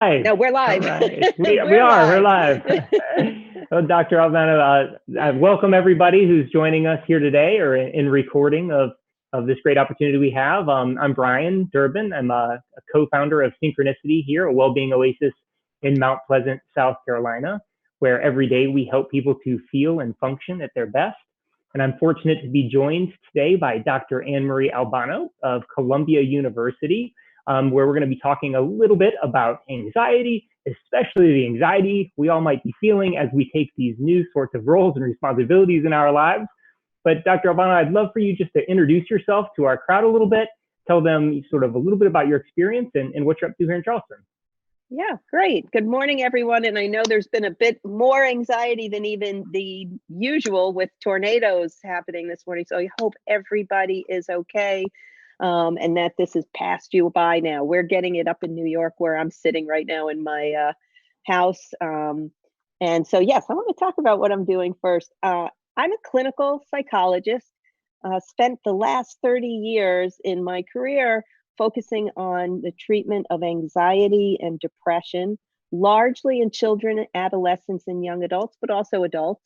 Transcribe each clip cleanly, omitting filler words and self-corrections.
Hi. No, we're All live. right. We're We're live. live. Well, Dr. Albano, I welcome everybody who's joining us here today or in recording of this great opportunity we have. I'm Brian Durbin. I'm a co-founder of Synchronicity here, a well-being oasis in Mount Pleasant, South Carolina, where every day we help people to feel and function at their best. And I'm fortunate to be joined today by Dr. Anne Marie Albano of Columbia University, where we're going to be talking a little bit about anxiety, especially the anxiety we all might be feeling as we take these new sorts of roles and responsibilities in our lives. But Dr. Albano, I'd love for you just to introduce yourself to our crowd a little bit, tell them sort of a little bit about your experience and what you're up to here in Charleston. Yeah, great. Good morning, everyone. And I know there's been a bit more anxiety than even the usual with tornadoes happening this morning. So I hope everybody is okay, and that this has passed you by now. We're getting it up in New York where I'm sitting right now in my house. And so, yes, I want to talk about what I'm doing first. I'm a clinical psychologist, spent the last 30 years in my career focusing on the treatment of anxiety and depression, largely in children, adolescents, and young adults, but also adults.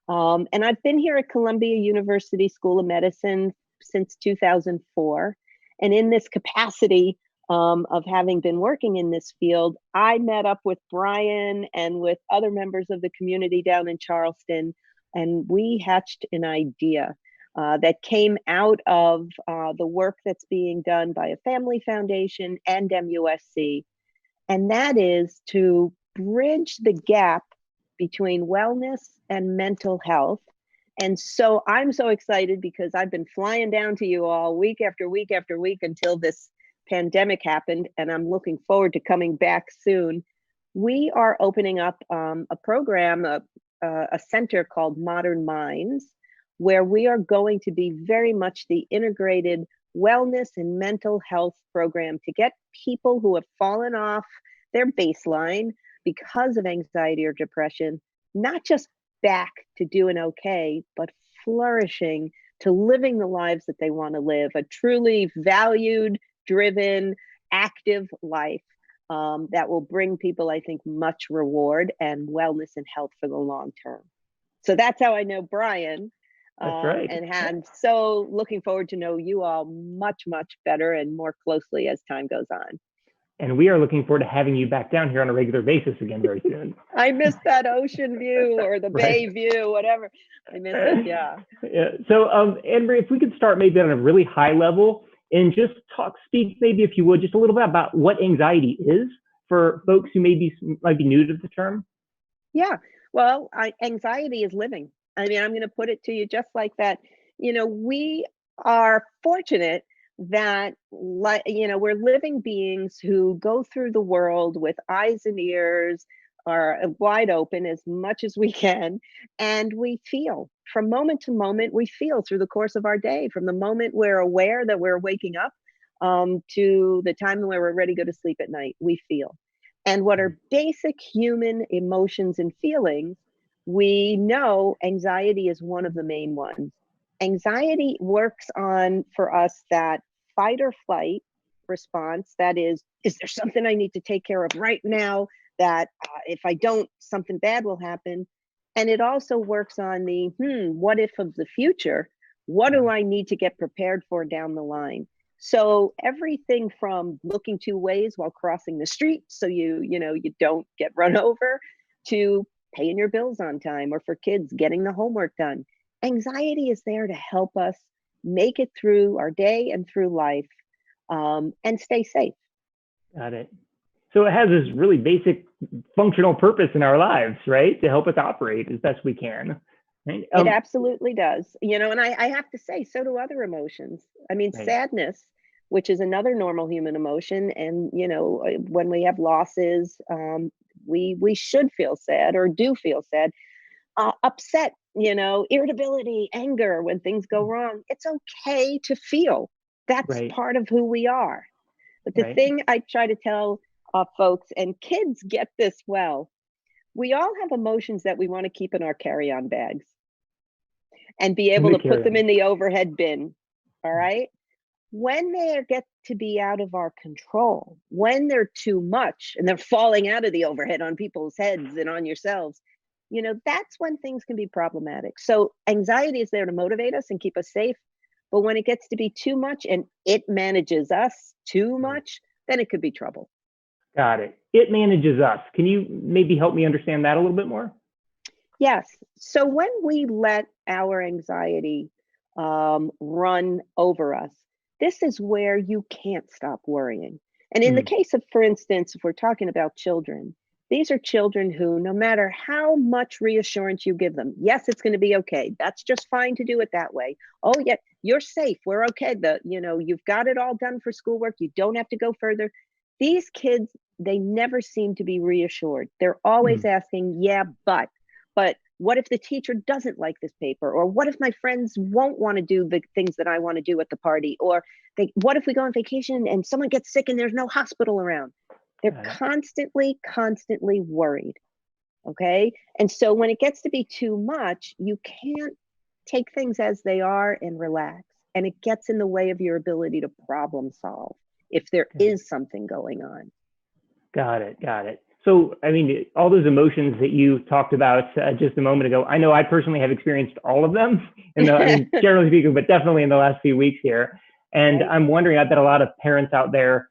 And I've been here at Columbia University School of Medicine since 2004. And in this capacity of having been working in this field, I met up with Brian and with other members of the community down in Charleston, and we hatched an idea that came out of the work that's being done by a family foundation and MUSC. And that is to bridge the gap between wellness and mental health. And so I'm so excited because I've been flying down to you all week after week after week until this pandemic happened. And I'm looking forward to coming back soon. We are opening up a program, a center called Modern Minds, where we are going to be very much the integrated wellness and mental health program to get people who have fallen off their baseline because of anxiety or depression, not just back to doing okay, but flourishing to living the lives that they want to live, a truly valued, driven, active life that will bring people, I think, much reward and wellness and health for the long term. So that's how I know Brian. That's right. And I'm so looking forward to know you all much, much better and more closely as time goes on. And we are looking forward to having you back down here on a regular basis again very soon. I missed that ocean view or the bay view, whatever. I missed it, yeah. So, Anne-Marie, if we could start maybe on a really high level and just speak maybe, if you would, just a little bit about what anxiety is for folks who might be new to the term. Yeah, well, anxiety is living. I mean, I'm going to put it to you just like that. We are fortunate that, we're living beings who go through the world with eyes and ears are wide open as much as we can. And we feel from moment to moment, we feel through the course of our day, from the moment we're aware that we're waking up to the time where we're ready to go to sleep at night, we feel. And what are basic human emotions and feelings, we know anxiety is one of the main ones. Anxiety works on, for us, that fight or flight response. That is there something I need to take care of right now that if I don't, something bad will happen? And it also works on the what if of the future. What do I need to get prepared for down the line? So everything from looking two ways while crossing the street so you don't get run over, to paying your bills on time, or for kids getting the homework done. Anxiety is there to help us make it through our day and through life, and stay safe. Got it. So it has this really basic functional purpose in our lives, right? To help us operate as best we can. Right? It absolutely does. And I have to say, so do other emotions. I mean, Right. sadness, which is another normal human emotion. And, when we have losses, we should feel sad or do feel sad. Upset, irritability, anger when things go wrong. It's okay to feel. That's Right. part of who we are. But the Right. thing I try to tell folks, and kids get this well, we all have emotions that we want to keep in our carry-on bags and be able to put them in the overhead bin. All right. when they get to be out of our control, when they're too much and they're falling out of the overhead on people's heads and on yourselves, that's when things can be problematic. So anxiety is there to motivate us and keep us safe. But when it gets to be too much and it manages us too much, then it could be trouble. Got it. It manages us. Can you maybe help me understand that a little bit more? Yes. So when we let our anxiety run over us, this is where you can't stop worrying. And in the case of, for instance, if we're talking about children, these are children who, no matter how much reassurance you give them, yes, it's going to be okay. That's just fine to do it that way. Oh, yeah, you're safe. We're okay. You've got it all done for schoolwork. You don't have to go further. These kids, they never seem to be reassured. They're always asking, yeah, but what if the teacher doesn't like this paper? Or what if my friends won't want to do the things that I want to do at the party? Or what if we go on vacation and someone gets sick and there's no hospital around? They're constantly worried. Okay. And so when it gets to be too much, you can't take things as they are and relax. And it gets in the way of your ability to problem solve if there is something going on. Got it. So, I mean, all those emotions that you talked about just a moment ago, I know I personally have experienced all of them, generally speaking, but definitely in the last few weeks here. And I'm wondering, I bet a lot of parents out there,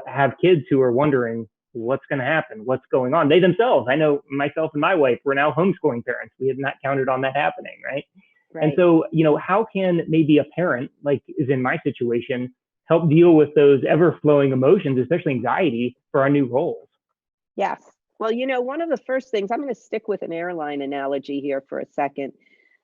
have kids who are wondering what's going to happen, what's going on. They themselves, I know myself and my wife, we're now homeschooling parents. We have not counted on that happening, right? And so, how can maybe a parent, like is in my situation, help deal with those ever-flowing emotions, especially anxiety, for our new roles? Yes. Well, one of the first things, I'm going to stick with an airline analogy here for a second.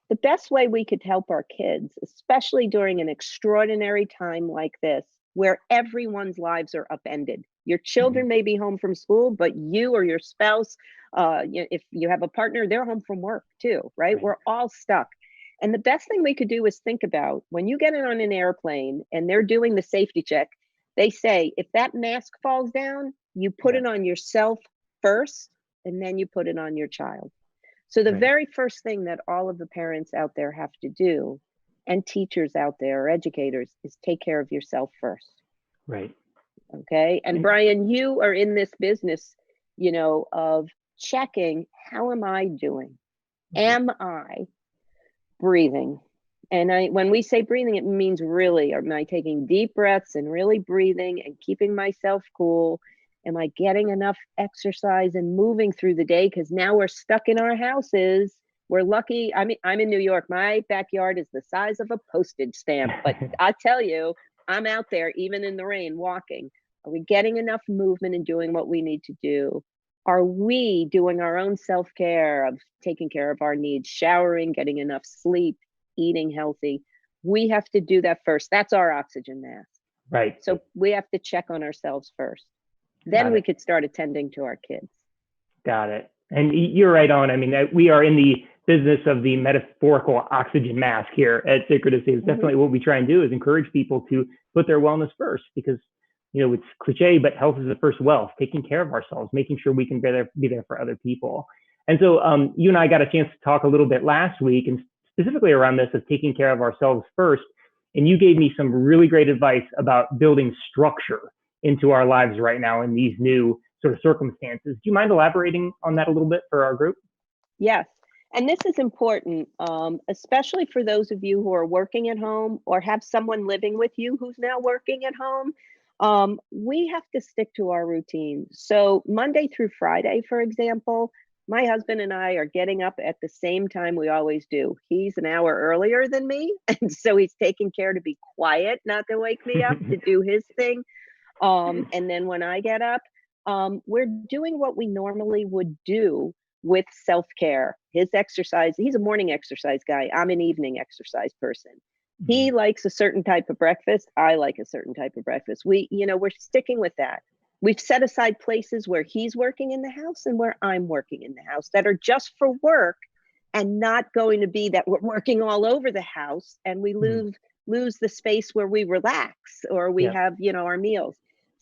The best way we could help our kids, especially during an extraordinary time like this, where everyone's lives are upended. Your children may be home from school, but you or your spouse, if you have a partner, they're home from work too, right? We're all stuck. And the best thing we could do is think about when you get on an airplane and they're doing the safety check, they say, if that mask falls down, you put it on yourself first, and then you put it on your child. So the very first thing that all of the parents out there have to do, and teachers out there, or educators, is take care of yourself first. Right. Okay. And Brian, you are in this business, of checking, how am I doing? Am I breathing? And when we say breathing, it means really, am I taking deep breaths and really breathing and keeping myself cool? Am I getting enough exercise and moving through the day? Because now we're stuck in our houses. We're lucky. I mean, I'm in New York. My backyard is the size of a postage stamp. But I tell you, I'm out there, even in the rain, walking. Are we getting enough movement and doing what we need to do? Are we doing our own self-care of taking care of our needs, showering, getting enough sleep, eating healthy? We have to do that first. That's our oxygen mask. Right. So we have to check on ourselves first. Then we could start attending to our kids. Got it. And you're right on. I mean, we are in the business of the metaphorical oxygen mask here at Synchronicity. It's definitely what we try and do is encourage people to put their wellness first because, it's cliche, but health is the first wealth, taking care of ourselves, making sure we can be there for other people. And so you and I got a chance to talk a little bit last week and specifically around this of taking care of ourselves first. And you gave me some really great advice about building structure into our lives right now in these new sort of circumstances. Do you mind elaborating on that a little bit for our group? Yes. And this is important, especially for those of you who are working at home or have someone living with you who's now working at home. We have to stick to our routine. So Monday through Friday, for example, my husband and I are getting up at the same time we always do. He's an hour earlier than me. And so he's taking care to be quiet, not to wake me up to do his thing. And then when I get up, we're doing what we normally would do with self-care. His exercise, he's a morning exercise guy. I'm an evening exercise person. He likes a certain type of breakfast. I like a certain type of breakfast. We're sticking with that. We've set aside places where he's working in the house and where I'm working in the house that are just for work and not going to be that we're working all over the house and we lose the space where we relax or we have, our meals.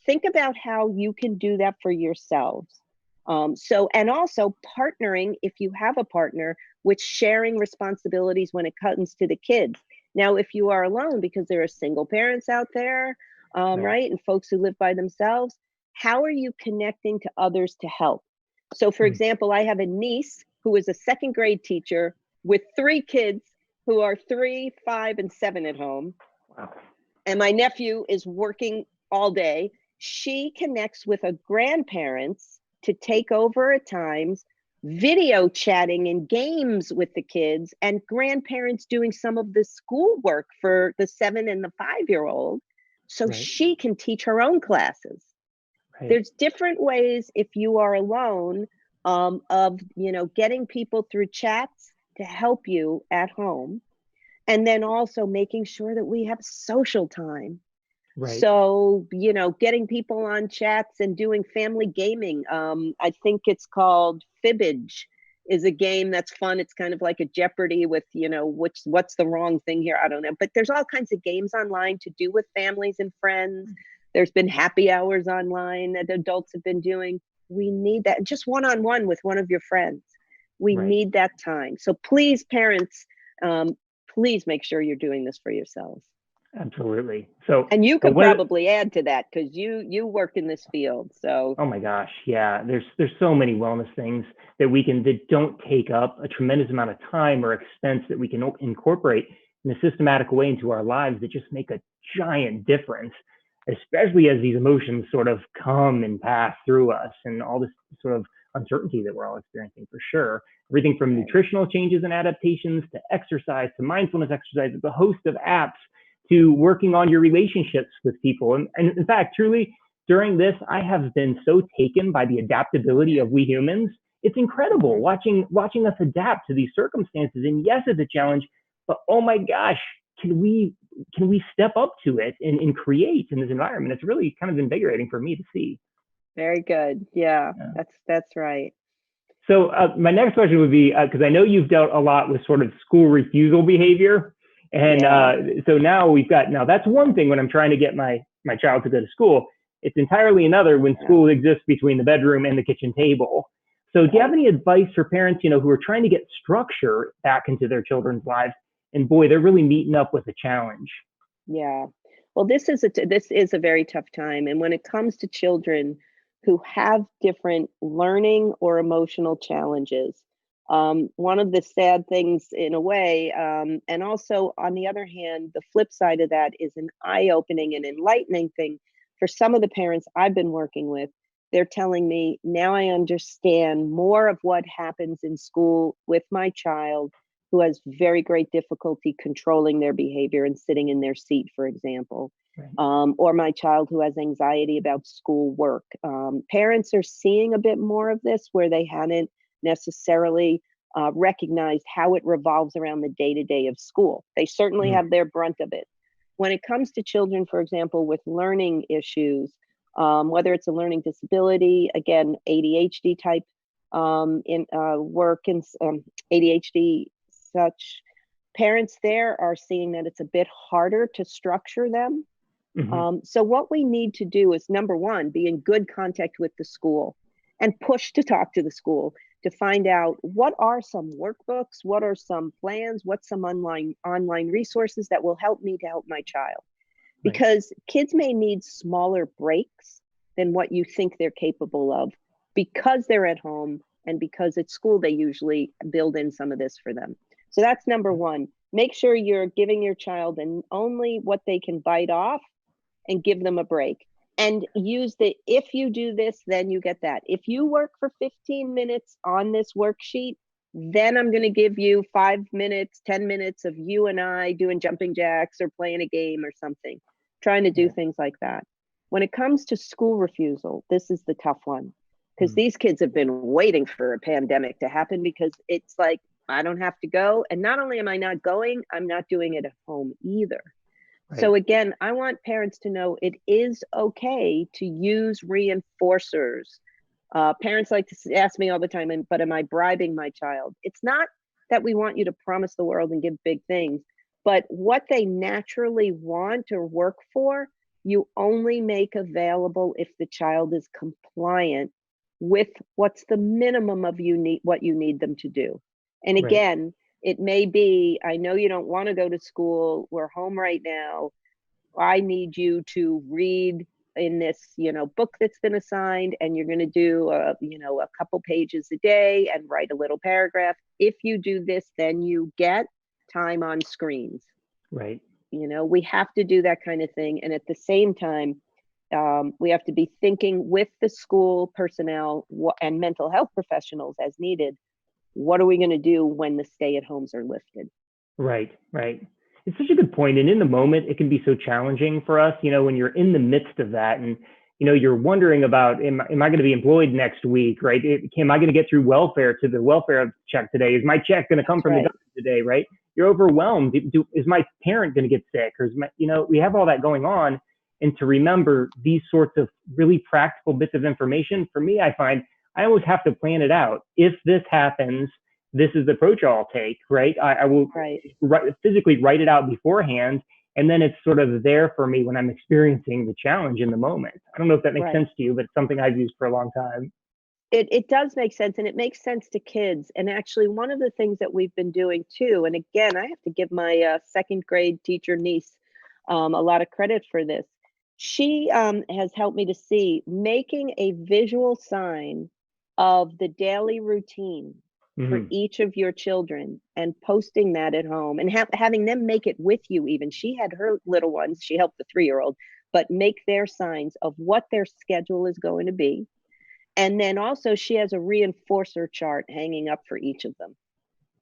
Think about how you can do that for yourselves. And also partnering, if you have a partner, with sharing responsibilities when it comes to the kids. Now, if you are alone, because there are single parents out there, right, and folks who live by themselves, how are you connecting to others to help? So, for example, I have a niece who is a second grade teacher with 3 kids who are 3, 5, and 7 at home. Wow. And my nephew is working all day. She connects with a grandparents to take over at times, video chatting and games with the kids, and grandparents doing some of the schoolwork for the 7 and the 5-year-old, so she can teach her own classes. There's different ways, if you are alone, of getting people through chats to help you at home, and then also making sure that we have social time. So, getting people on chats and doing family gaming. I think it's called Fibbage, is a game that's fun. It's kind of like a Jeopardy with, what's the wrong thing here? I don't know. But there's all kinds of games online to do with families and friends. There's been happy hours online that adults have been doing. We need that. Just one-on-one with one of your friends. We need that time. So please, parents, please make sure you're doing this for yourselves. Absolutely. So, and you could probably add to that, because you work in this field. So, oh my gosh, yeah. There's so many wellness things that don't take up a tremendous amount of time or expense, that we can incorporate in a systematic way into our lives, that just make a giant difference, especially as these emotions sort of come and pass through us, and all this sort of uncertainty that we're all experiencing, for sure. Everything from nutritional changes and adaptations to exercise to mindfulness exercises, a host of apps, to working on your relationships with people. And in fact, truly, during this, I have been so taken by the adaptability of we humans. It's incredible watching us adapt to these circumstances. And yes, it's a challenge, but oh my gosh, can we step up to it and create in this environment? It's really kind of invigorating for me to see. Very good. Yeah. That's right. So my next question would be, because I know you've dealt a lot with sort of school refusal behavior. And so now that's one thing when I'm trying to get my child to go to school. It's entirely another when school exists between the bedroom and the kitchen table. So do you have any advice for parents, who are trying to get structure back into their children's lives? And boy, they're really meeting up with a challenge. Yeah. Well, this is a very tough time. And when it comes to children who have different learning or emotional challenges, one of the sad things in a way, and also on the other hand, the flip side of that is an eye-opening and enlightening thing for some of the parents I've been working with. They're telling me, now I understand more of what happens in school with my child who has very great difficulty controlling their behavior and sitting in their seat, for example, or my child who has anxiety about school work. Parents are seeing a bit more of this where they hadn't necessarily recognized how it revolves around the day-to-day of school. They certainly have their brunt of it. When it comes to children, for example, with learning issues, whether it's a learning disability, again, ADHD type work and ADHD such, parents there are seeing that it's a bit harder to structure them. So what we need to do is, number one, be in good contact with the school and push to talk to the school to find out what are some workbooks, what are some plans, what's some online resources that will help me to help my child. Because kids may need smaller breaks than what you think they're capable of, because they're at home and because at school they usually build in some of this for them. So that's number one. Make sure you're giving your child only what they can bite off, and give them a break. And use if you do this, then you get that. If you work for 15 minutes on this worksheet, then I'm going to give you 5 minutes, 10 minutes of you and I doing jumping jacks or playing a game or something, trying to do things like that. When it comes to school refusal, this is the tough one, because these kids have been waiting for a pandemic to happen, because it's like, I don't have to go. And not only am I not going, I'm not doing it at home either. So again, I want parents to know it is okay to use reinforcers. Parents like to ask me all the time, but am I bribing my child? It's not that we want you to promise the world and give big things, but what they naturally want or work for, you only make available if the child is compliant with what's the minimum of what you need them to do. And again, It may be, I know you don't want to go to school. We're home right now. I need you to read in this, book that's been assigned, and you're going to do, a couple pages a day and write a little paragraph. If you do this, then you get time on screens. Right. We have to do that kind of thing. And at the same time, we have to be thinking with the school personnel and mental health professionals as needed. What are we going to do when the stay-at-homes are lifted? Right. It's such a good point. And in the moment, it can be so challenging for us, when you're in the midst of that and, you're wondering about, am I going to be employed next week, right? Am I going to get through welfare to the welfare check today? Is my check going to come from the government today, right? You're overwhelmed. Is my parent going to get sick? Or we have all that going on. And to remember these sorts of really practical bits of information, for me, I find I always have to plan it out. If this happens, this is the approach I'll take, right? I will physically write it out beforehand, and then it's sort of there for me when I'm experiencing the challenge in the moment. I don't know if that makes sense to you, but it's something I've used for a long time. It does make sense, and it makes sense to kids. And actually, one of the things that we've been doing too, and again, I have to give my second grade teacher niece a lot of credit for this. She has helped me to see making a visual sign of the daily routine for each of your children and posting that at home and having them make it with you. Even she had her little ones, she helped the 3-year-old, but make their signs of what their schedule is going to be. And then also she has a reinforcer chart hanging up for each of them,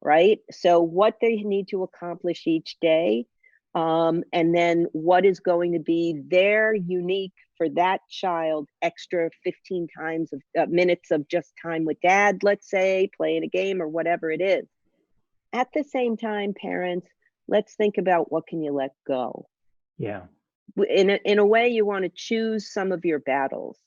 right? So what they need to accomplish each day, and then what is going to be their unique for that child extra 15 times of minutes of just time with dad, let's say, playing a game or whatever it is. At the same time, parents, let's think about what can you let go. Yeah. In a way, you want to choose some of your battles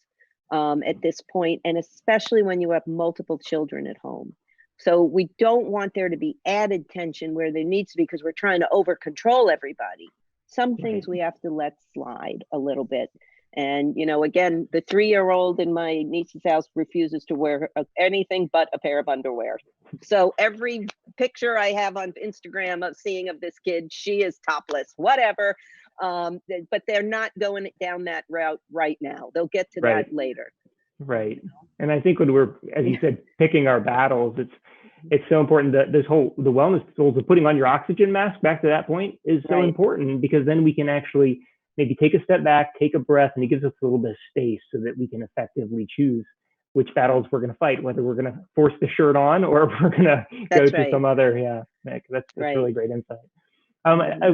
at this point, and especially when you have multiple children at home. So we don't want there to be added tension where there needs to be, because we're trying to over control everybody. Some things we have to let slide a little bit. And, again, the 3-year-old in my niece's house refuses to wear anything but a pair of underwear. So every picture I have on Instagram of this kid, she is topless, whatever. But they're not going down that route right now. They'll get to that later. Right. And I think when we're, as you said, picking our battles, it's so important that the wellness tools of putting on your oxygen mask, back to that point, is so important, because then we can actually maybe take a step back, take a breath, and it gives us a little bit of space so that we can effectively choose which battles we're going to fight, whether we're going to force the shirt on or if we're going to go to some other, that's really great insight.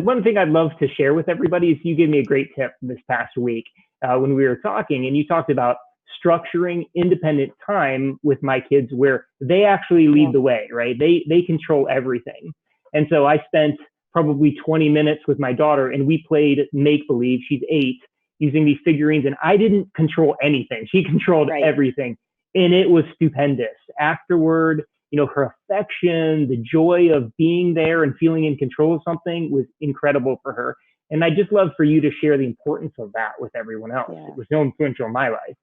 One thing I'd love to share with everybody is you gave me a great tip this past week when we were talking, and you talked about structuring independent time with my kids where they actually lead the way, right? They control everything. And so I spent probably 20 minutes with my daughter and we played make-believe. She's 8, using these figurines, and I didn't control anything. She controlled everything. And it was stupendous. Afterward, her affection, the joy of being there and feeling in control of something was incredible for her. And I just love for you to share the importance of that with everyone else. It was so influential in my life.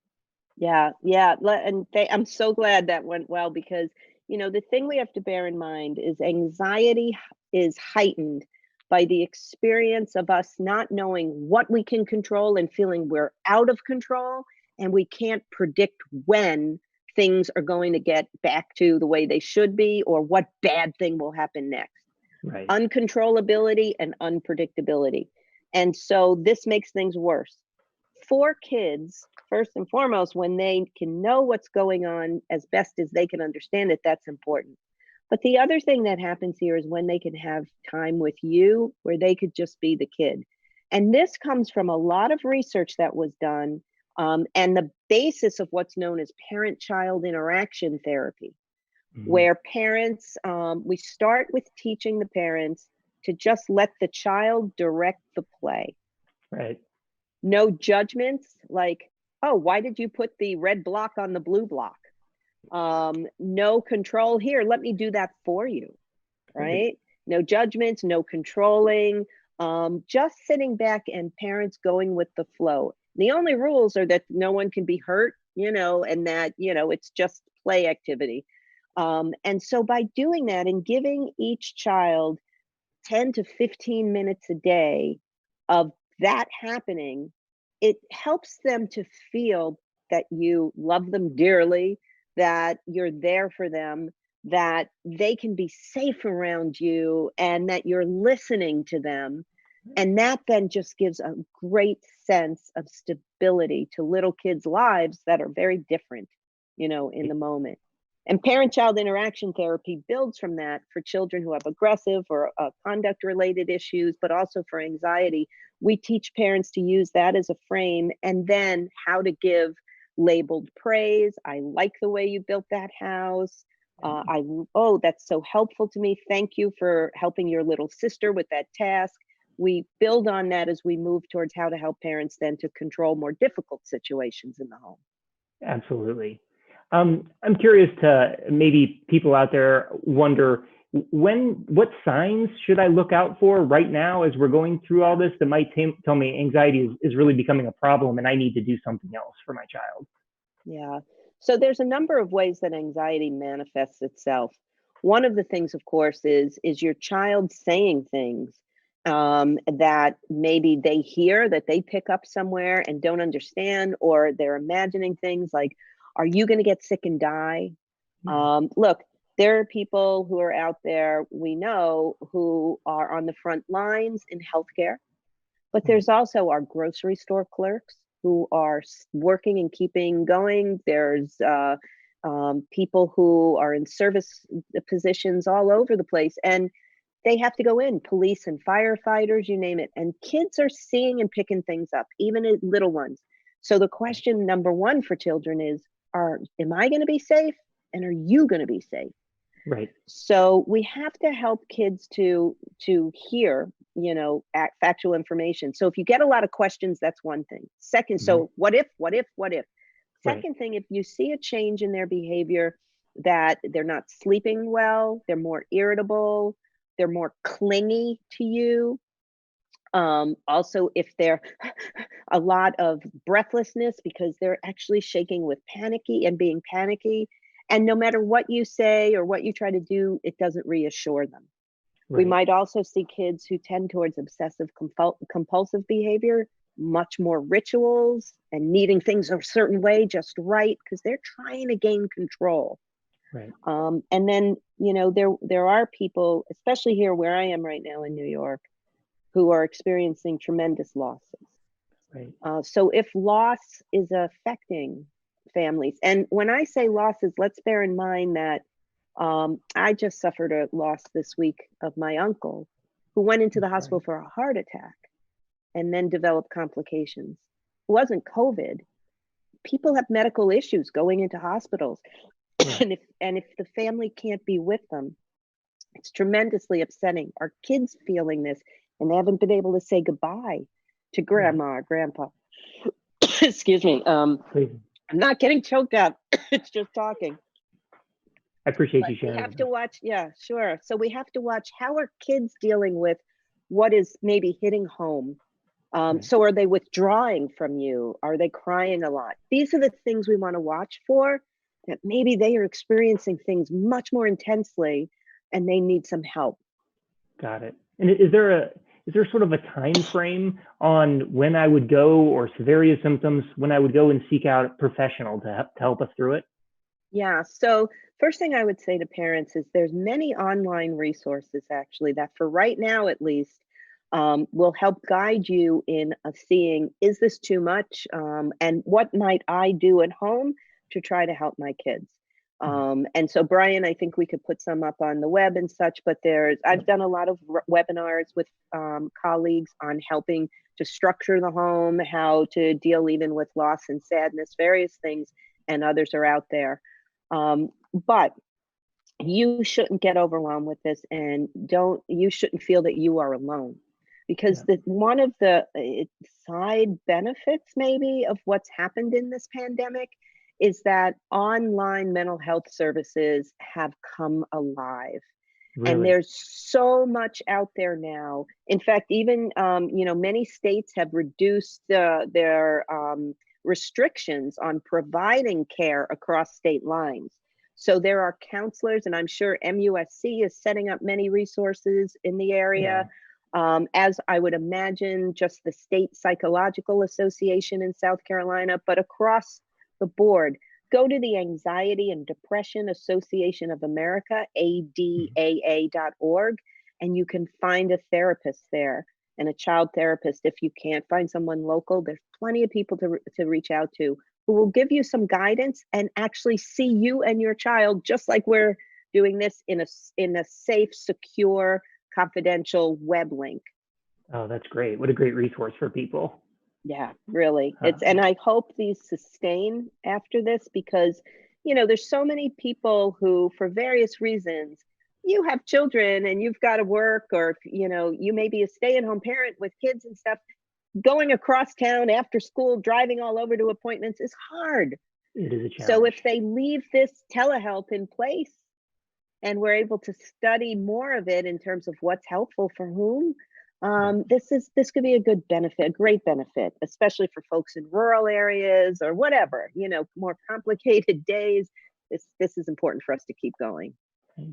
Yeah. And I'm so glad that went well, because, the thing we have to bear in mind is anxiety is heightened by the experience of us not knowing what we can control and feeling we're out of control, and we can't predict when things are going to get back to the way they should be or what bad thing will happen next. Right. Uncontrollability and unpredictability. And so this makes things worse. For kids, first and foremost, when they can know what's going on as best as they can understand it, that's important. But the other thing that happens here is when they can have time with you where they could just be the kid. And this comes from a lot of research that was done, and the basis of what's known as parent-child interaction therapy, where parents, we start with teaching the parents to just let the child direct the play. Right. No judgments like, oh, why did you put the red block on the blue block? No control here. Let me do that for you. Right. No judgments, no controlling, just sitting back and parents going with the flow. The only rules are that no one can be hurt, and that, it's just play activity. And so by doing that and giving each child 10 to 15 minutes a day of that happening, it helps them to feel that you love them dearly, that you're there for them, that they can be safe around you, and that you're listening to them. And that then just gives a great sense of stability to little kids' lives that are very different, in the moment. And parent-child interaction therapy builds from that for children who have aggressive or conduct-related issues, but also for anxiety. We teach parents to use that as a frame, and then how to give labeled praise. I like the way you built that house. Oh, that's so helpful to me. Thank you for helping your little sister with that task. We build on that as we move towards how to help parents then to control more difficult situations in the home. Absolutely. I'm curious to maybe people out there wonder what signs should I look out for right now as we're going through all this that might tell me anxiety is really becoming a problem and I need to do something else for my child? Yeah. So there's a number of ways that anxiety manifests itself. One of the things, of course, is your child saying things that maybe they hear that they pick up somewhere and don't understand, or they're imagining things like, "Are you going to get sick and die?" Look, there are people who are out there we know who are on the front lines in healthcare, but there's also our grocery store clerks who are working and keeping going. There's people who are in service positions all over the place, and they have to go in, police and firefighters, you name it. And kids are seeing and picking things up, even little ones. So the question number one for children is, am I going to be safe? And are you going to be safe? Right. So we have to help kids to hear, factual information. So if you get a lot of questions, that's one thing. Second, so what if? Second thing, if you see a change in their behavior, that they're not sleeping well, they're more irritable, they're more clingy to you. Also, if they're a lot of breathlessness because they're actually shaking with panicky and being panicky. And no matter what you say or what you try to do, it doesn't reassure them. We might also see kids who tend towards obsessive compulsive behavior, much more rituals and needing things a certain way just right because they're trying to gain control. Right. And then, there are people, especially here where I am right now in New York, who are experiencing tremendous losses. Right. So if loss is affecting families, and when I say losses, let's bear in mind that I just suffered a loss this week of my uncle who went into the hospital for a heart attack and then developed complications. It wasn't COVID. People have medical issues going into hospitals. Right. And if the family can't be with them, it's tremendously upsetting. Our kids feeling this, and they haven't been able to say goodbye to grandma or grandpa. Excuse me. I'm not getting choked up. It's just talking. I appreciate you sharing. We have to watch. Yeah, sure. So we have to watch how are kids dealing with what is maybe hitting home. So are they withdrawing from you? Are they crying a lot? These are the things we want to watch for, that maybe they are experiencing things much more intensely and they need some help. Got it. And is there sort of a time frame on when I would go, or severity of symptoms, when I would go and seek out a professional to help us through it? Yeah. So first thing I would say to parents is there's many online resources actually that for right now, at least, will help guide you in seeing, is this too much? And what might I do at home to try to help my kids? And so Brian, I think we could put some up on the web and such, but I've done a lot of webinars with colleagues on helping to structure the home, how to deal even with loss and sadness, various things, and others are out there. But you shouldn't get overwhelmed with this, and you shouldn't feel that you are alone, because one of the side benefits maybe of what's happened in this pandemic is that online mental health services have come alive. Really? And there's so much out there now. In fact, even many states have reduced their restrictions on providing care across state lines. So there are counselors, and I'm sure MUSC is setting up many resources in the area. As I would imagine, just the State Psychological Association in South Carolina, but across the board. Go to the Anxiety and Depression Association of America, ADAA.org, and you can find a therapist there and a child therapist. If you can't find someone local, there's plenty of people to reach out to who will give you some guidance and actually see you and your child, just like we're doing this in a safe, secure, confidential web link. Oh, that's great. What a great resource for people. Yeah, really. And I hope these sustain after this, because, there's so many people who, for various reasons, you have children and you've got to work, or, you may be a stay-at-home parent with kids and stuff. Going across town after school, driving all over to appointments is hard. It is a challenge. So if they leave this telehealth in place and we're able to study more of it in terms of what's helpful for whom, this could be a good benefit, a great benefit, especially for folks in rural areas or whatever, more complicated days. This is important for us to keep going.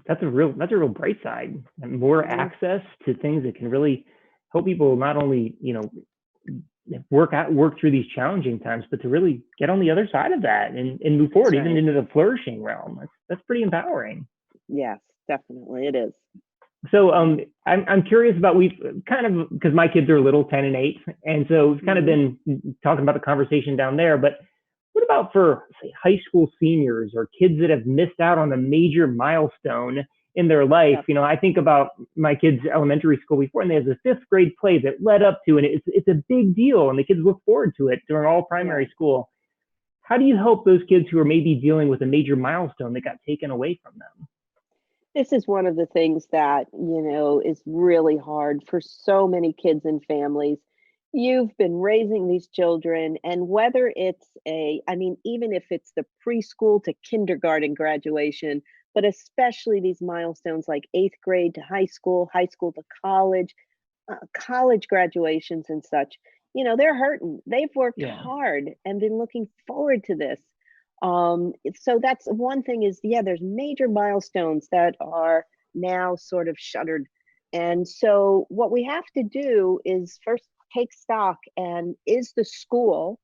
That's a real bright side, and more access to things that can really help people not only, work through these challenging times, but to really get on the other side of that and move forward, even into the flourishing realm. That's pretty empowering. Yes, definitely it is. So I'm curious about, we've kind of, because my kids are little, 10 and 8, and so we've kind of been talking about the conversation down there, but what about for, say, high school seniors or kids that have missed out on a major milestone in their life? Yep. I think about my kids' elementary school before, and they have the 5th grade play that led up to, and it's a big deal, and the kids look forward to it during all primary school. How do you help those kids who are maybe dealing with a major milestone that got taken away from them? This is one of the things that, is really hard for so many kids and families. You've been raising these children, and whether it's even if it's the preschool to kindergarten graduation, but especially these milestones like 8th grade to high school to college, college graduations and such, they're hurting. They've worked hard and been looking forward to this. So that's one thing is, there's major milestones that are now sort of shuttered. And so what we have to do is first take stock, and is the school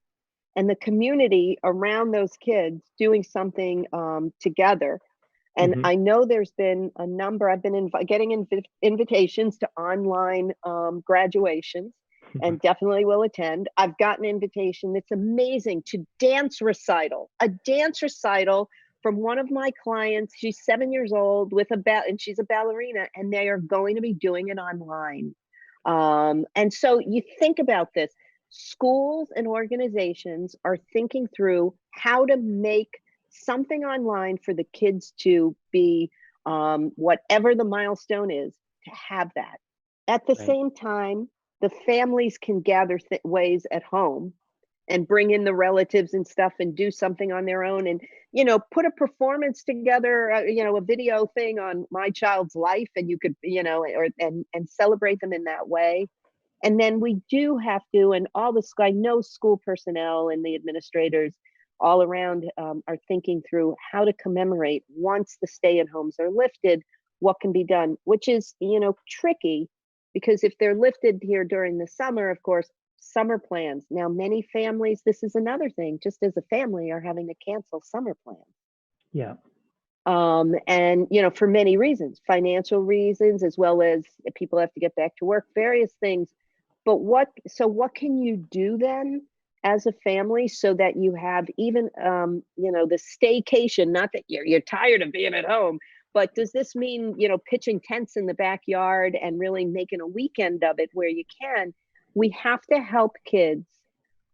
and the community around those kids doing something together? And I know there's been a number, I've been getting invitations to online graduations, and definitely will attend. I've got an invitation that's amazing to a dance recital from one of my clients. She's 7 years old and she's a ballerina, and they are going to be doing it online. And so you think about this, schools and organizations are thinking through how to make something online for the kids to be, whatever the milestone is, to have that. At the same time, the families can gather ways at home and bring in the relatives and stuff and do something on their own, and put a performance together, a video thing on my child's life, and you could and celebrate them in that way. And then we do have to, and I know school personnel and the administrators all around are thinking through how to commemorate once the stay-at-homes are lifted, what can be done, which is tricky, because if they're lifted here during the summer, of course, summer plans. Now, many families, this is another thing, just as a family, are having to cancel summer plans. Yeah. And, for many reasons, financial reasons, as well as people have to get back to work, various things. But what can you do then as a family so that you have even, the staycation, not that you're tired of being at home, but does this mean, pitching tents in the backyard and really making a weekend of it where you can? We have to help kids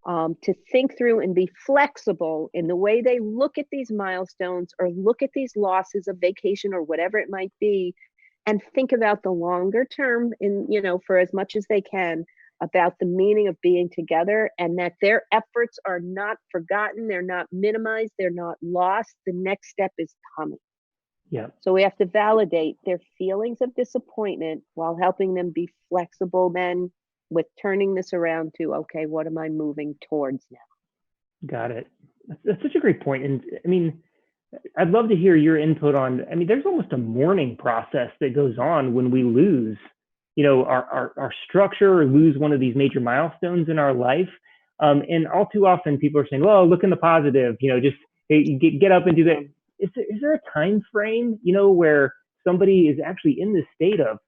to think through and be flexible in the way they look at these milestones or look at these losses of vacation or whatever it might be, and think about the longer term for as much as they can about the meaning of being together, and that their efforts are not forgotten, they're not minimized, they're not lost. The next step is coming. Yeah. So we have to validate their feelings of disappointment while helping them be flexible then with turning this around to, okay, what am I moving towards now? Got it. That's such a great point. And I'd love to hear your input on, I mean, there's almost a mourning process that goes on when we lose, our structure or lose one of these major milestones in our life. And all too often people are saying, well, look in the positive, just hey, get up and do that. Is there a time frame, where somebody is actually in this state of,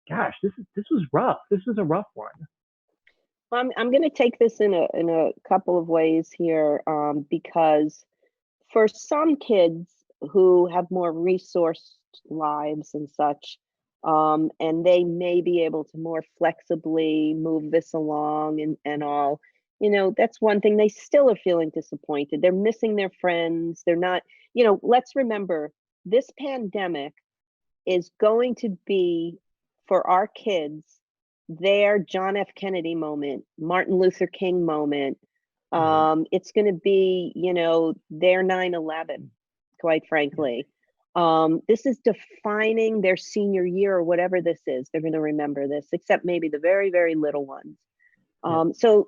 gosh, this was rough. This was a rough one. I'm going to take this in a couple of ways here, because for some kids who have more resourced lives and such, and they may be able to more flexibly move this along and all, that's one thing. They still are feeling disappointed. They're missing their friends. They're not, let's remember this pandemic is going to be for our kids their John F. Kennedy moment, Martin Luther King moment. It's going to be, their 9/11, quite frankly. This is defining their senior year or whatever this is. They're going to remember this, except maybe the very, very little ones. So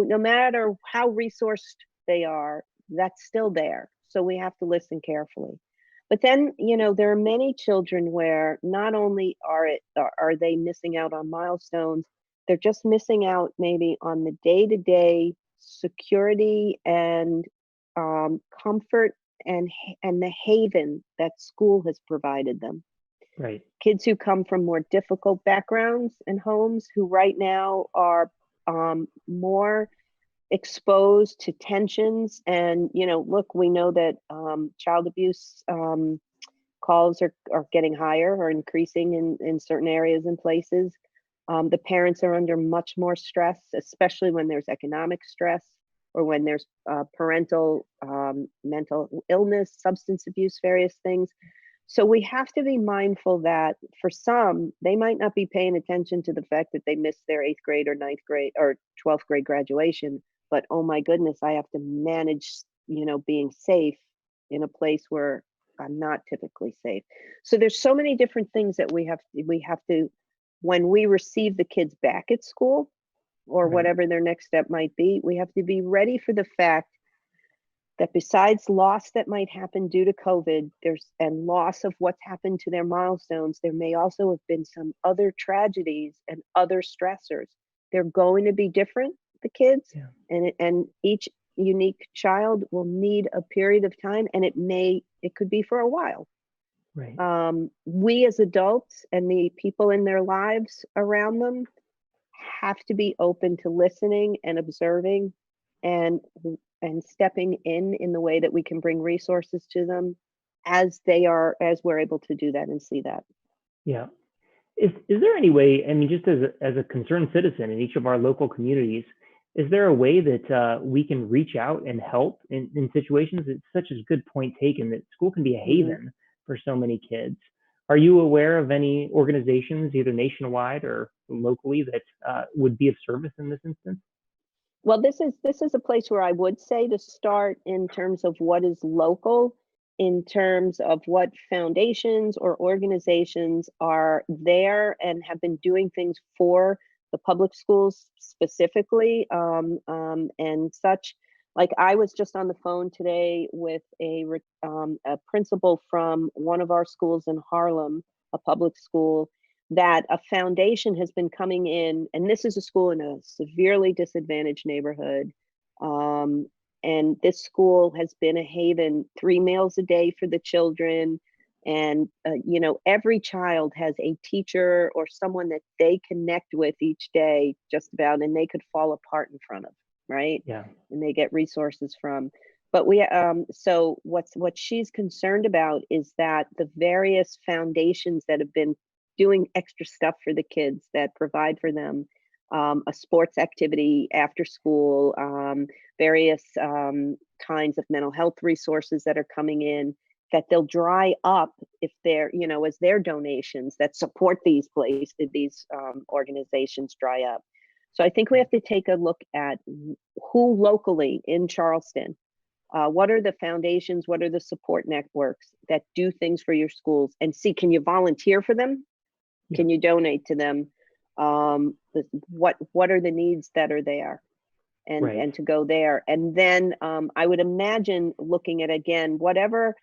no matter how resourced they are, that's still there. So we have to listen carefully. But then, there are many children where not only are they missing out on milestones, they're just missing out maybe on the day-to-day security and comfort and the haven that school has provided them. Right. Kids who come from more difficult backgrounds and homes who right now are more exposed to tensions. And look, we know that child abuse calls are getting higher or increasing in certain areas and places. The parents are under much more stress, especially when there's economic stress or when there's parental mental illness, substance abuse, various things. So we have to be mindful that for some, they might not be paying attention to the fact that they missed their 8th grade or 9th grade or 12th grade graduation. But oh my goodness, I have to manage, being safe in a place where I'm not typically safe. So there's so many different things that we have to, when we receive the kids back at school or Right. whatever their next step might be, we have to be ready for the fact that besides loss that might happen due to COVID, and loss of what's happened to their milestones, there may also have been some other tragedies and other stressors. They're going to be different, the kids, and each unique child will need a period of time, and it could be for a while. Right. We as adults and the people in their lives around them have to be open to listening and observing and stepping in the way that we can bring resources to them as we're able to do that and see that. Yeah. Is there any way, I mean, just as a concerned citizen in each of our local communities, is there a way that we can reach out and help in situations? It's such a good point taken that school can be a haven for so many kids. Are you aware of any organizations, either nationwide or locally, that would be of service in this instance? Well, this is a place where I would say to start in terms of what is local, in terms of what foundations or organizations are there and have been doing things for the public schools specifically, and such. Like I was just on the phone today with a principal from one of our schools in Harlem, a public school, that a foundation has been coming in, and this is a school in a severely disadvantaged neighborhood. And this school has been a haven, 3 meals a day for the children. And, every child has a teacher or someone that they connect with each day, just about, and they could fall apart in front of, right? Yeah. And they get resources from. But so what she's concerned about is that the various foundations that have been doing extra stuff for the kids that provide for them a sports activity after school, various kinds of mental health resources that are coming in, that they'll dry up if they're, as their donations that support these organizations dry up. So I think we have to take a look at who locally in Charleston, what are the foundations, what are the support networks that do things for your schools, and see, can you volunteer for them? Can you donate to them? What are the needs that are there, and to go there. And then I would imagine looking at, again, whatever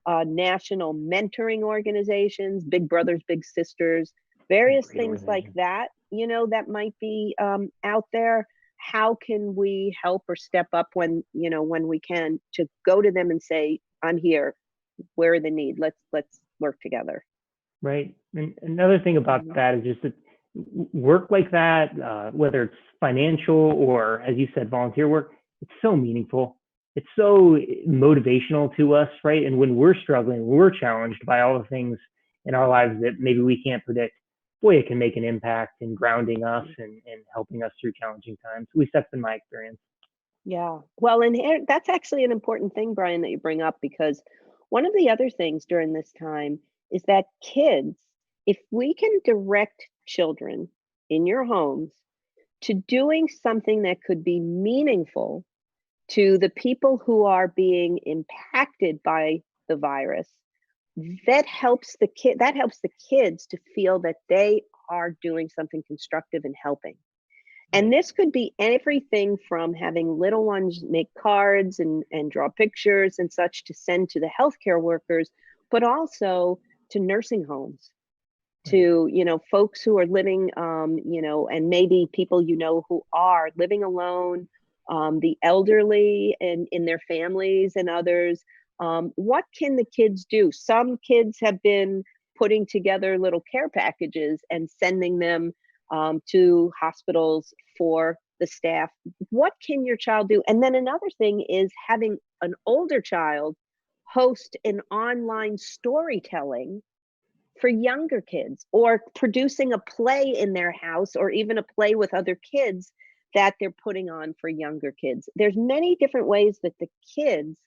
national mentoring organizations, big brothers, big sisters, various Great things like organization. that, that might be out there. How can we help or step up when we can, to go to them and say, I'm here, where are the need? Let's work together. Right. And another thing about Mhm. that is just that work like that, whether it's financial or, as you said, volunteer work, it's so meaningful. It's so motivational to us, right? And when we're struggling, we're challenged by all the things in our lives that maybe we can't predict. Boy, it can make an impact in grounding us and helping us through challenging times. At least that's been my experience. Yeah. Well, and that's actually an important thing, Brian, that you bring up, because one of the other things during this time is that kids, if we can direct children in your homes to doing something that could be meaningful to the people who are being impacted by the virus, that helps the kids to feel that they are doing something constructive and helping. And Right. this could be everything from having little ones make cards and draw pictures and such to send to the healthcare workers, but also to nursing homes, Right. to folks who are living, and maybe people who are living alone, the elderly and in their families and others. What can the kids do? Some kids have been putting together little care packages and sending them to hospitals for the staff. What can your child do? And then another thing is having an older child host an online storytelling for younger kids, or producing a play in their house, or even a play with other kids that they're putting on for younger kids. There's many different ways that the kids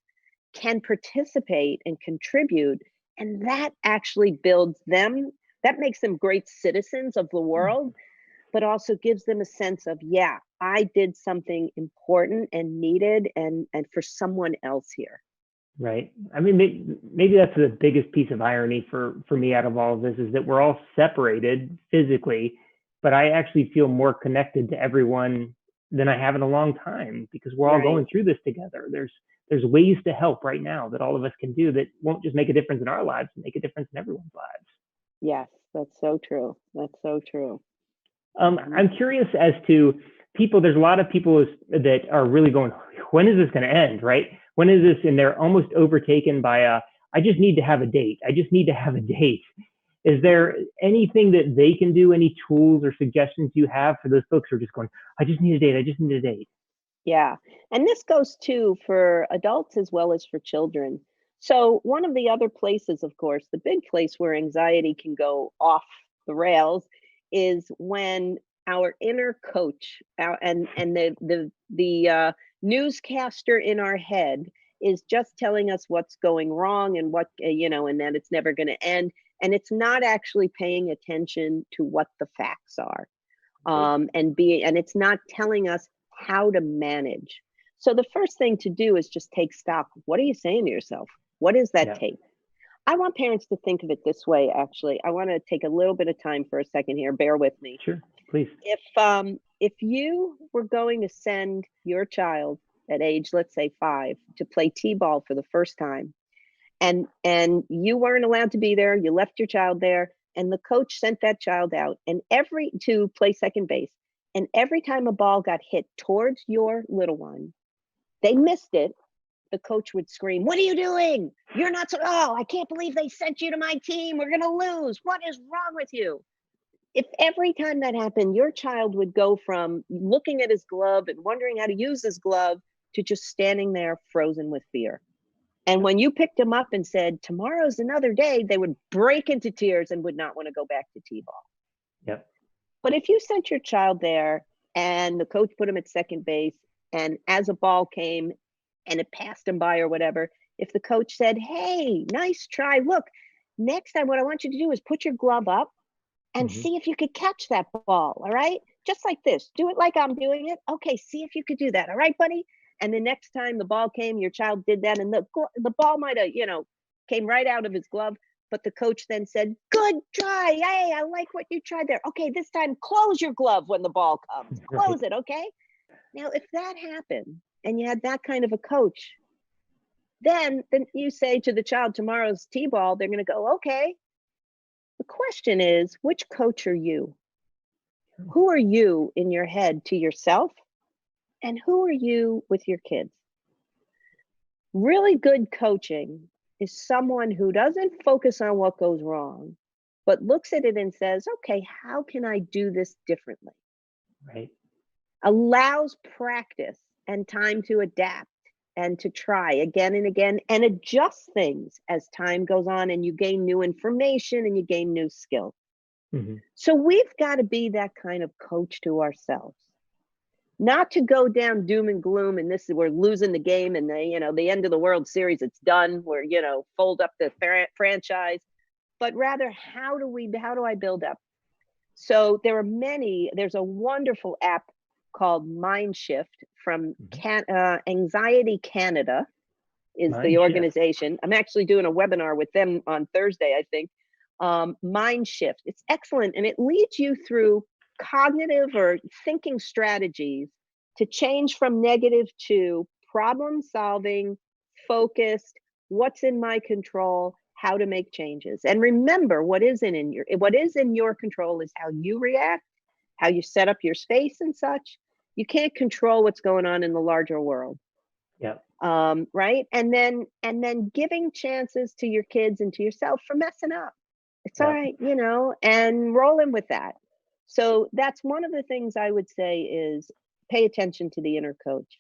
can participate and contribute, and that actually builds them. That makes them great citizens of the world, but also gives them a sense of, yeah, I did something important and needed and for someone else here. Right. I mean, maybe that's the biggest piece of irony for me out of all of this is that we're all separated physically, but I actually feel more connected to everyone than I have in a long time because we're all Right. going through this together. There's ways to help right now that all of us can do that won't just make a difference in our lives, make a difference in everyone's lives. Yes, that's so true. That's so true. I'm curious as to people. There's a lot of people that are really going, when is this going to end? Right? When is this? And they're almost overtaken by I just need to have a date. I just need to have a date. Is there anything that they can do? Any tools or suggestions you have for those folks who are just going, I just need a date. I just need a date. Yeah. And this goes too for adults as well as for children. So, one of the other places, of course, the big place where anxiety can go off the rails is when our inner coach, and the newscaster in our head is just telling us what's going wrong and and that it's never going to end. And it's not actually paying attention to what the facts are, Right. and it's not telling us how to manage. So the first thing to do is just take stock. What are you saying to yourself? What is that Yeah. tape? I want parents to think of it this way. Actually, I want to take a little bit of time for a second here. Bear with me. Sure. Please. If you were going to send your child at age, let's say 5, to play t-ball for the first time, and you weren't allowed to be there, you left your child there, and the coach sent that child out and every to play second base, and every time a ball got hit towards your little one, they missed it, the coach would scream, "What are you doing? You're not so, oh, I can't believe they sent you to my team, we're going to lose, what is wrong with you?" If every time that happened, your child would go from looking at his glove and wondering how to use his glove to just standing there frozen with fear. And Yep. when you picked them up and said, "Tomorrow's another day," they would break into tears and would not want to go back to T-ball. Yep. But if you sent your child there and the coach put him at second base, and as a ball came and it passed him by or whatever, if the coach said, "Hey, nice try. Look, next time what I want you to do is put your glove up and Hmm. see if you could catch that ball. All right. Just like this. Do it like I'm doing it. Okay. See if you could do that. All right, buddy." And the next time the ball came, your child did that, and the ball might have, came right out of his glove. But the coach then said, "Good try. Hey, I like what you tried there. Okay, this time close your glove when the ball comes. Right. Close it. Okay." Now, if that happened and you had that kind of a coach, Then you say to the child, tomorrow's T-ball, they're going to go, okay. The question is, which coach are you? Who are you in your head to yourself? And who are you with your kids? Really good coaching is someone who doesn't focus on what goes wrong, but looks at it and says, okay, how can I do this differently? Right. Allows practice and time to adapt and to try again and again and adjust things as time goes on and you gain new information and you gain new skills. Mm-hmm. So we've got to be that kind of coach to ourselves. Not to go down doom and gloom and this is we're losing the game and the end of the World Series, it's done. We're, fold up the franchise, but rather how do I build up? So there's a wonderful app called Mindshift from Anxiety Canada is the organization. I'm actually doing a webinar with them on Thursday, I think. Mindshift, it's excellent. And it leads you through cognitive or thinking strategies to change from negative to problem solving, focused, what's in my control, how to make changes. And remember, what is in your control is how you react, how you set up your space and such. You can't control what's going on in the larger world. Yeah. Right. And then giving chances to your kids and to yourself for messing up. It's all right, and rolling with that. So that's one of the things I would say is pay attention to the inner coach.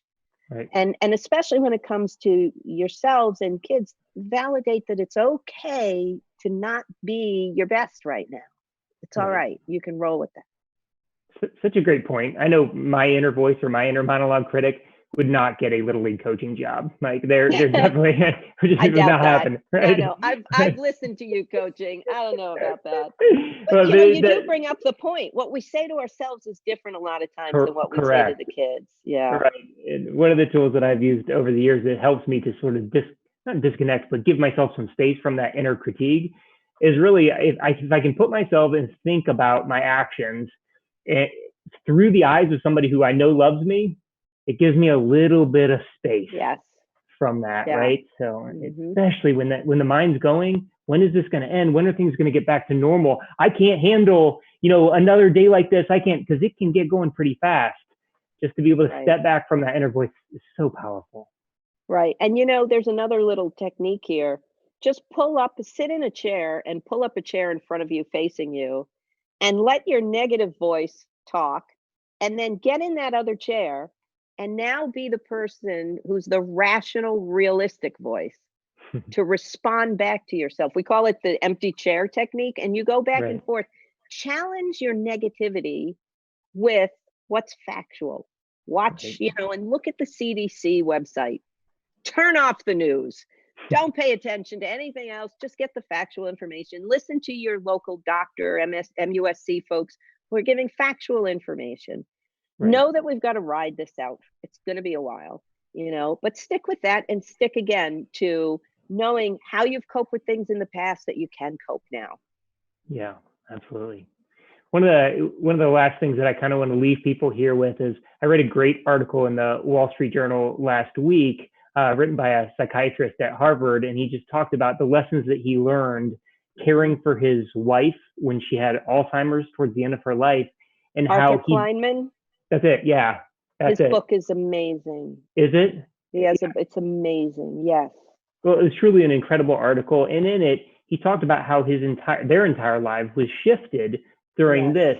Right. And especially when it comes to yourselves and kids, validate that it's okay to not be your best right now. It's all right. You can roll with that. Such a great point. I know my inner voice or my inner monologue critic would not get a little league coaching job. Like they're definitely just I doubt not that. happen. Right? I know. I've listened to you coaching. I don't know about that. But you do bring up the point. What we say to ourselves is different a lot of times than what we say to the kids. Yeah. Right. And one of the tools that I've used over the years that helps me to sort of not disconnect, but give myself some space from that inner critique is really if I can put myself and think about my actions through the eyes of somebody who I know loves me, it gives me a little bit of space from that, right? So especially when the mind's going, when is this going to end? When are things going to get back to normal? I can't handle, another day like this. I can't, because it can get going pretty fast. Just to be able to step back from that inner voice is so powerful. Right. And there's another little technique here. Just sit in a chair and pull up a chair in front of you facing you and let your negative voice talk and then get in that other chair and now be the person who's the rational, realistic voice to respond back to yourself. We call it the empty chair technique. And you go back and forth, challenge your negativity with what's factual. Watch, and look at the CDC website. Turn off the news. Don't pay attention to anything else. Just get the factual information. Listen to your local doctor, MUSC folks who are giving factual information. Know that we've got to ride this out. It's going to be a while, but stick with that and stick again to knowing how you've coped with things in the past that you can cope now. Yeah, absolutely. One of the last things that I kind of want to leave people here with is I read a great article in the Wall Street Journal last week, written by a psychiatrist at Harvard, and he just talked about the lessons that he learned caring for his wife when she had Alzheimer's towards the end of her life, and Arthur Kleinman. That's it. Yeah, his book is amazing. Is it? It's amazing. Yes. Well, it was truly an incredible article, and in it, he talked about how their entire lives was shifted during this,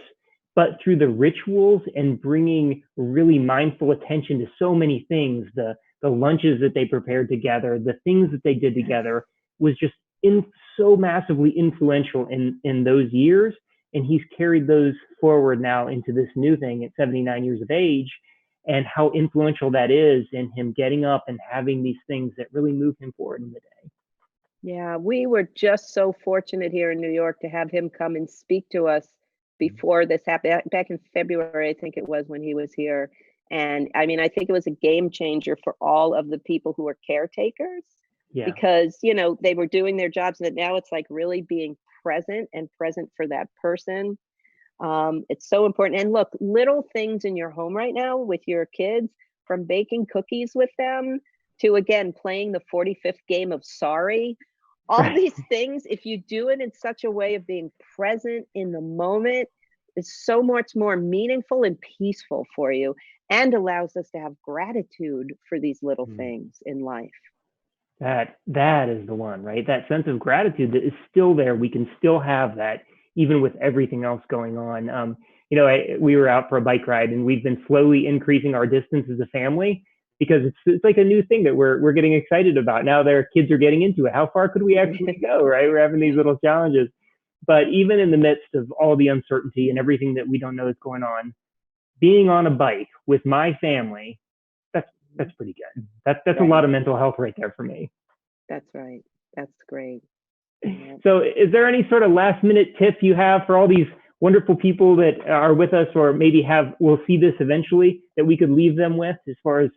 but through the rituals and bringing really mindful attention to so many things, the lunches that they prepared together, the things that they did together was just so massively influential in those years. And he's carried those forward now into this new thing at 79 years of age, and how influential that is in him getting up and having these things that really move him forward in the day. Yeah, we were just so fortunate here in New York to have him come and speak to us before this happened, back in February, I think it was, when he was here. And I mean, I think it was a game changer for all of the people who are caretakers, because, they were doing their jobs, and now it's like really being present for that person. It's so important. And look, little things in your home right now with your kids, from baking cookies with them to, again, playing the 45th game of sorry. All these things, if you do it in such a way of being present in the moment, is so much more meaningful and peaceful for you, and allows us to have gratitude for these little things in life. That is the one, right? That sense of gratitude that is still there. We can still have that even with everything else going on. We were out for a bike ride, and we've been slowly increasing our distance as a family because it's like a new thing that we're getting excited about. Now their kids are getting into it. How far could we actually go, right? We're having these little challenges. But even in the midst of all the uncertainty and everything that we don't know is going on, being on a bike with my family, that's pretty good. That's right. A lot of mental health right there for me. That's right. That's great. So is there any sort of last minute tip you have for all these wonderful people that are with us, or maybe will see this eventually, that we could leave them with as far as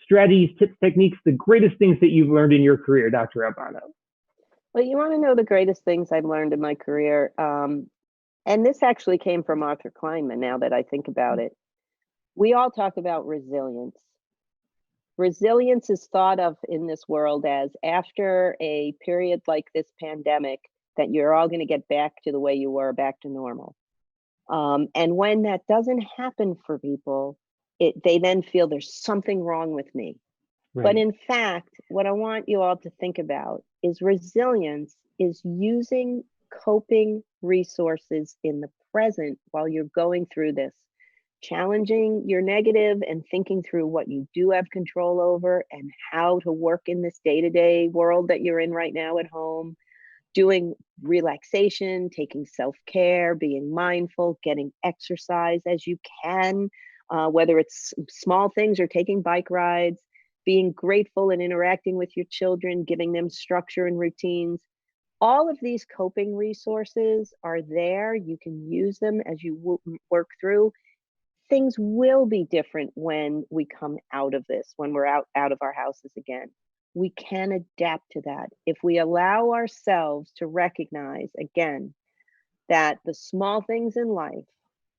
strategies, tips, techniques, the greatest things that you've learned in your career, Dr. Albano? Well, you want to know the greatest things I've learned in my career? And this actually came from Arthur Kleinman, now that I think about it. We all talk about resilience. Resilience is thought of in this world as, after a period like this pandemic, that you're all going to get back to the way you were, back to normal. And when that doesn't happen for people, they then feel there's something wrong with me. Right. But in fact, what I want you all to think about is resilience is using coping resources in the present while you're going through this, challenging your negative and thinking through what you do have control over and how to work in this day-to-day world that you're in right now at home, doing relaxation, taking self-care, being mindful, getting exercise as you can, whether it's small things or taking bike rides, being grateful and interacting with your children, giving them structure and routines. All of these coping resources are there. You can use them as you work through. Things will be different when we come out of this, when we're out of our houses again. We can adapt to that if we allow ourselves to recognize, again, that the small things in life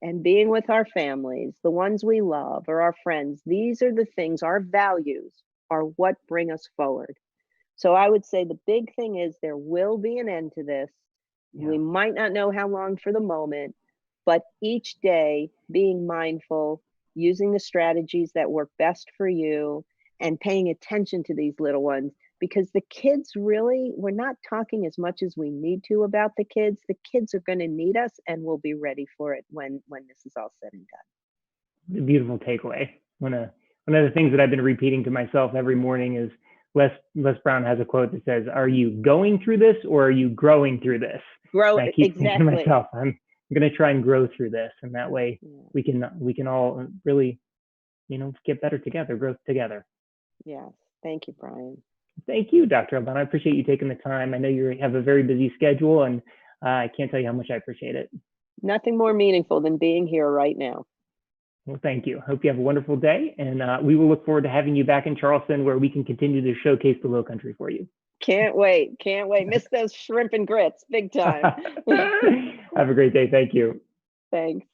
and being with our families, the ones we love or our friends, these are the things, our values are what bring us forward. So I would say the big thing is there will be an end to this. Yeah. We might not know how long for the moment, but each day being mindful, using the strategies that work best for you, and paying attention to these little ones, because the kids really, we're not talking as much as we need to about the kids. The kids are going to need us, and we'll be ready for it when this is all said and done. Beautiful takeaway. One of the things that I've been repeating to myself every morning is Les Brown has a quote that says, "Are you going through this or are you growing through this?" Grow, and I keep exactly. thinking to myself, I'm going to try and grow through this, and that way we can all really, get better together, grow together. Yes. Thank you, Brian. Thank you, Dr. Albano. I appreciate you taking the time. I know you have a very busy schedule, and I can't tell you how much I appreciate it. Nothing more meaningful than being here right now. Well, thank you. Hope you have a wonderful day, and we will look forward to having you back in Charleston, where we can continue to showcase the Low Country for you. Can't wait. Miss those shrimp and grits, big time. Have a great day. Thank you. Thanks.